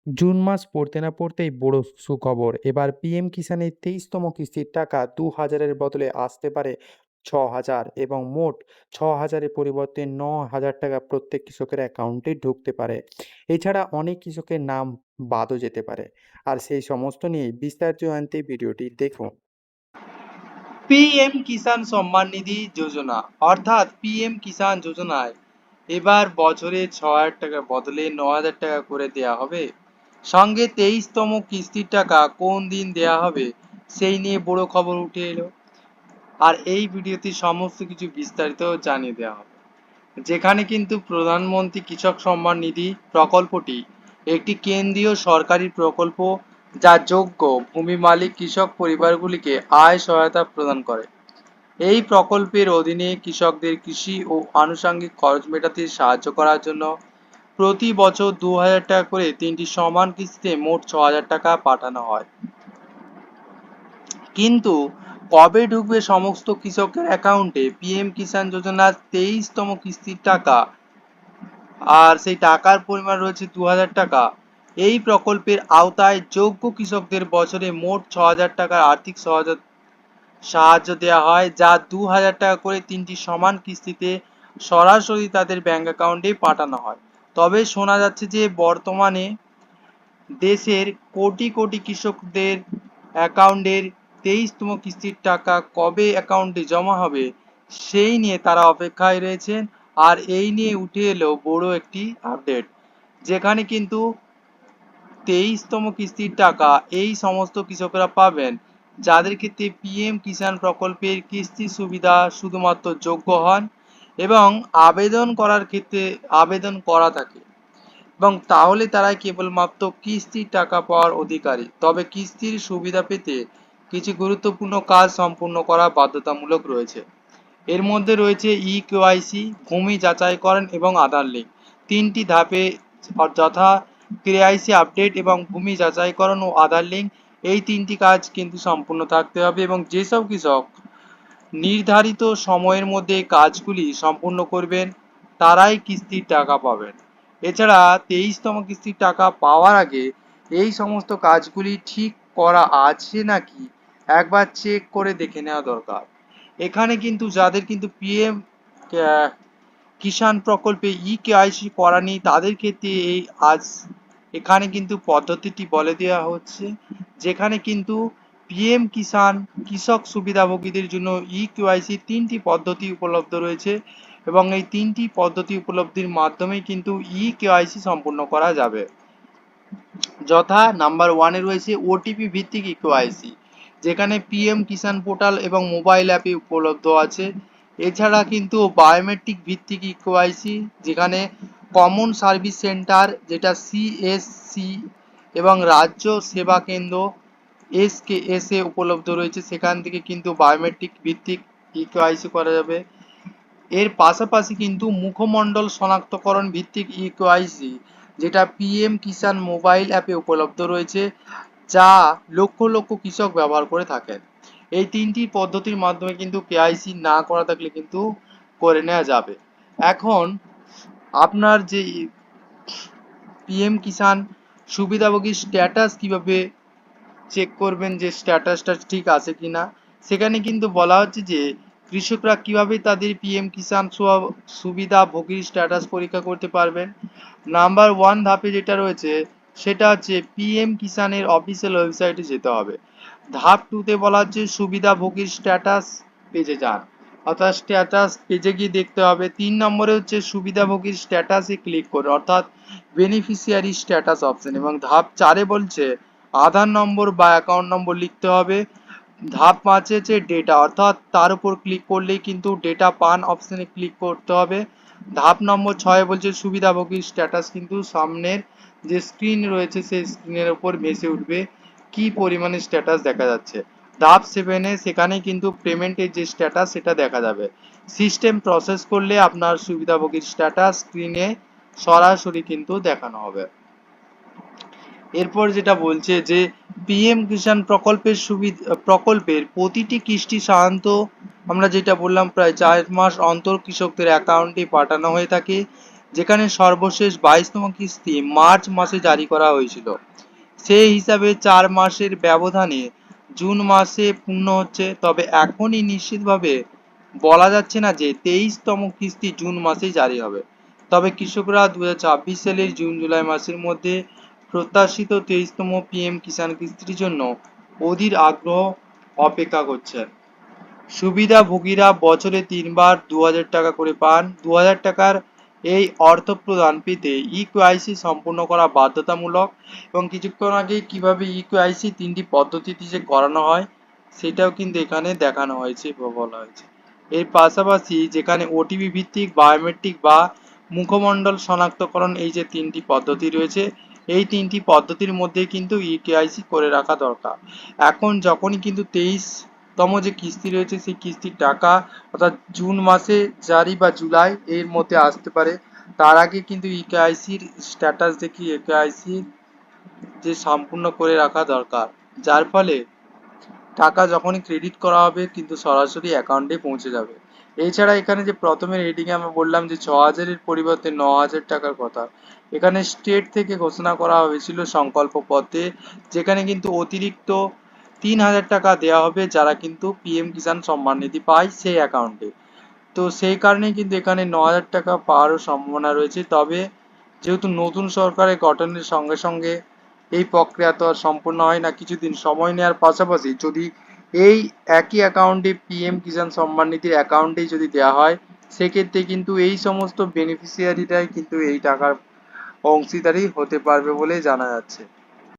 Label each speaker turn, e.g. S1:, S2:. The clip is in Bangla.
S1: জুন মাস পড়তে না পড়তেই বড় সুখবর। এবার পিএম কিষানের ২৩তম কিস্তির টাকা ২,০০০-এর বদলে আসতে পারে ৬,০০০ এবং মোট ৬,০০০-এর পরিবর্তে ৯,০০০ টাকা প্রত্যেক কৃষকের অ্যাকাউন্টে ঢুকতে পারে। এছাড়া অনেক কৃষকের নাম বাদও যেতে পারে। আর সেই সমস্ত নিয়ে বিস্তারিত জানতে ভিডিওটি দেখুন।
S2: পিএম কিষাণ সম্মান নিধি যোজনা অর্থাৎ পিএম কিষাণ যোজনায় এবার বছরে ৬,০০০ টাকার বদলে ৯,০০০ টাকা করে দেয়া হবে। সঙ্গে ২৩তম কিস্তির টাকা কোন দিন দেয়া হবে সেই নিয়ে বড় খবর উঠে এলো। আর এই ভিডিওতে সমস্ত কিছু বিস্তারিত জানিয়ে দেওয়া হবে। যেখানে কিন্তু প্রধানমন্ত্রী কৃষক সম্মান নিধি প্রকল্পটি একটি কেন্দ্রীয় সরকারি প্রকল্প, যা যোগ্য ভূমি মালিক কৃষক পরিবারগুলিকে আয় সহায়তা প্রদান করে। এই প্রকল্পের অধীনে কৃষকদের কৃষি ও আনুষঙ্গিক খরচ মেটাতে সাহায্য করার জন্য প্রতি বছর ২,০০০ টাকা করে ৩টি সমান কিস্তিতে মোট ৬,০০০ টাকা পাঠানো হয়। কিন্তু কবে ঢুকবে সমস্ত কৃষকের অ্যাকাউন্টে পিএম কিষাণ যোজনার ২৩তম কিস্তির টাকা, আর সেই টাকার পরিমাণ রয়েছে ২,০০০ টাকা। এই প্রকল্পের আওতায় যোগ্য কৃষকদের বছরে মোট ৬,০০০ টাকার আর্থিক সাহায্য দেওয়া হয়, যা ২,০০০ টাকা করে ৩টি সমান কিস্তিতে সরাসরি তাদের ব্যাংক অ্যাকাউন্টে পাঠানো হয়। তবে শোনা যাচ্ছে যে বর্তমানে দেশের কোটি কোটি কৃষকদের অ্যাকাউন্টের ২৩তম কিস্তির টাকা কবে অ্যাকাউন্টে জমা হবে সেই নিয়ে তারা অপেক্ষায় রয়েছেন। আর এই নিয়ে উঠে এলো বড় একটি আপডেট, যেখানে কিন্তু ২৩তম কিস্তির টাকা এই সমস্ত কৃষকরা পাবেন যাদের ক্ষেত্রে পিএম কিষাণ প্রকল্পের কিস্তি সুবিধা শুধুমাত্র যোগ্য হন এবং আবেদন করার ক্ষেত্রে আবেদন করা থাকে, এবং তাহলে তারাই কেবলমাত্র কিস্তির টাকা পাওয়ার অধিকারী। তবে কিস্তির সুবিধা পেতে কিছু গুরুত্বপূর্ণ কাজ সম্পূর্ণ করা বাধ্যতামূলক রয়েছে। এর মধ্যে রয়েছে ইকেওয়াইসি, ভূমি যাচাইকরণ এবং আধার লিঙ্ক। ৩টি ধাপে, যথা কেওয়াইসি আপডেট এবং ভূমি যাচাইকরণ ও আধার লিঙ্ক, এই ৩টি কাজ কিন্তু সম্পূর্ণ থাকতে হবে এবং যেসব কৃষক নির্ধারিত সময়ের মধ্যে কাজগুলি সম্পূর্ণ করবেন তারাই কিস্তির টাকা পাবেন। এছাড়া ২৩তম কিস্তির টাকা পাওয়ার আগে এই সমস্ত কাজগুলি ঠিক করা আছে নাকি একবার চেক করে দেখে নেওয়া দরকার। এখানে কিন্তু যাদের কিন্তু পিএম কিষাণ প্রকল্পে ইকেওয়াইসি করা নেই তাদের ক্ষেত্রে এই আজ এখানে কিন্তু পদ্ধতিটি বলে দেওয়া হচ্ছে, যেখানে কিন্তু পিএম কিষাণ কৃষক সুবিধাভোগীদের জন্য ইকেওয়াইসি ৩টি পদ্ধতি উপলব্ধ রয়েছে এবং এই ৩টি পদ্ধতি উপলব্ধির মাধ্যমেই কিন্তু ইকেওয়াইসি সম্পূর্ণ করা যাবে। যথা নাম্বার 1-এ রয়েছে ওটিপি ভিত্তিক ইকেওয়াইসি, যেখানে পিএম কিষাণ পোর্টাল এবং মোবাইল অ্যাপে উপলব্ধ আছে। এছাড়া কিন্তু বায়োমেট্রিক ভিত্তিক ইকেওয়াইসি, যেখানে কমন সার্ভিস সেন্টার যেটা সিএসসি এবং রাজ্য সেবা কেন্দ্র এসকেএসএ উপলব্ধ রয়েছে, সেখান থেকে কিন্তু বায়োমেট্রিক ভিত্তিক ইকেওয়াইসি করা যাবে। এর পাশাপাশি কিন্তু মুখমণ্ডল শনাক্তকরণ ভিত্তিক ইকেওয়াইসি, যেটা পিএম কিষাণ মোবাইল অ্যাপে উপলব্ধ রয়েছে, যা লক্ষ লক্ষ কৃষক ব্যবহার করে থাকেন। এই ৩টি পদ্ধতির মাধ্যমে কিন্তু কেওয়াইসি না করা থাকলে কিন্তু করে নেওয়া যাবে। এখন আপনার যে পিএম কিষাণ সুবিধাভোগীর স্ট্যাটাস কিভাবে চেক করবেন যে স্ট্যাটাসটা ঠিক আছে কিনা, সেখানে কিন্তু বলা হচ্ছে যে কৃষকরা কিভাবে তাদের পিএম কিষাণ সুবিধাভোগীর স্ট্যাটাস পরীক্ষা করতে পারবেন। নাম্বার 1 ধাপে যেটা রয়েছে সেটা হচ্ছে পিএম কিষাণের অফিসিয়াল ওয়েবসাইটে যেতে হবে। ধাপ 2-তে বলা হচ্ছে সুবিধাভোগীর স্ট্যাটাস পেজে যান, অর্থাৎ স্ট্যাটাস পেজে গিয়ে দেখতে হবে। 3 নম্বরে হচ্ছে সুবিধাভোগীর স্ট্যাটাসে ক্লিক করে, অর্থাৎ বেনিফিশিয়ারি স্ট্যাটাস অপশন, এবং ধাপ 4-এ বলছে আধার নম্বর বা অ্যাকাউন্ট নম্বর লিখতে হবে। ধাপ 5-এ হচ্ছে ডেটা, অর্থাৎ তার উপর ক্লিক করলেই কিন্তু ডেটা পান অপশনে ক্লিক করতে হবে। ধাপ নম্বর 6-এ বলছে সুবিধাভোগীর স্ট্যাটাস কিন্তু সামনের যে স্ক্রিন রয়েছে সেই স্ক্রিনের উপর ভেসে উঠবে কি পরিমাণে স্ট্যাটাস দেখা যাচ্ছে। ধাপ 7-এ সেখানে কিন্তু পেমেন্টের যে স্ট্যাটাস সেটা দেখা যাবে। সিস্টেম প্রসেস করলে আপনার সুবিধাভোগীর স্ট্যাটাস স্ক্রিনে সরাসরি কিন্তু দেখানো হবে। এরপর যেটা বলছে যে পিএম কিষাণ প্রকল্পের প্রতিটি কিস্তি সাধারণত আমরা যেটা বললাম প্রায় 4 মাস অন্তর কৃষকদের অ্যাকাউন্টে পাঠানো হয়ে থাকে, যেখানে সর্বশেষ 22তম কিস্তি মার্চ মাসে জারি করা হয়েছিল। সেই হিসাবে 4 মাসের ব্যবধানে জুন মাসে পূর্ণ হচ্ছে। তবে এখনই নিশ্চিতভাবে বলা যাচ্ছে না যে 23তম কিস্তি জুন মাসেই জারি হবে। তবে কৃষকরা 2026 সালের জুন জুলাই মাসের মধ্যে প্রত্যাশিত 23তম পিএম কিষাণ কিস্তির জন্য অধীর আগ্রহ অপেক্ষা করছেন। সুবিধাভোগীরা বছরে 3বার 2000 টাকা করে পান। 2000 টাকার এই অর্থ প্রদান পেতে ইকেওয়াইসি সম্পূর্ণ করা বাধ্যতামূলক। এবং কিছুক্ষণ আগে কিভাবে ইকেওয়াইসি 3টি পদ্ধতিতে যে করানো হয় সেটাও কিন্তু এখানে দেখানো হয়েছে বা বলা হয়েছে। এর পাশাপাশি যেখানে ওটিপি ভিত্তিক, বায়োমেট্রিক বা মুখমণ্ডল শনাক্তকরণ, এই যে 3টি পদ্ধতি রয়েছে, এই 3টি পদ্ধতির মধ্যে কিন্তু ইকেওয়াইসি করে রাখা দরকার। এখন যখনই কিন্তু 23তম যে কিস্তি রয়েছে সেই কিস্তির টাকা অর্থাৎ জুন মাসে জারি বা জুলাই এর মধ্যে আসতে পারে, তার আগে কিন্তু ইকেওয়াইসির স্ট্যাটাস দেখি ইকেওয়াইসি যে সম্পূর্ণ করে রাখা দরকার, যার ফলে টাকা যখনই ক্রেডিট করা হবে কিন্তু সরাসরি অ্যাকাউন্টে পৌঁছে যাবে। এছাড়া এখানে যে প্রথমে রেটিংয়ে আমরা বললাম যে 6000-এর পরিবর্তে 9000 টাকার কথা, এখানে স্টেট থেকে ঘোষণা করা হয়েছিল সংকল্প পত্রে, যেখানে কিন্তু অতিরিক্ত 3000 টাকা দেওয়া হবে যারা কিন্তু পিএম কিষাণ সম্মান নিধি পায় সেই অ্যাকাউন্টে। তো সেই কারণেই কিন্তু এখানে 9000 টাকা পাওয়ারও সম্ভাবনা রয়েছে। তবে যেহেতু নতুন সরকারের গঠনের সঙ্গে সঙ্গে এই প্রক্রিয়া তো আর সম্পূর্ণ হয় না, কিছুদিন সময় নেওয়ার পাশাপাশি যদি এই একই অ্যাকাউন্টে পিএম কিষাণ সম্মান নিধির অ্যাকাউন্টেই যদি দেওয়া হয়, সেক্ষেত্রে কিন্তু এই সমস্ত বেনিফিশিয়ারিরাই কিন্তু এই টাকার অংশীদারি হতে পারবে বলে জানা যাচ্ছে।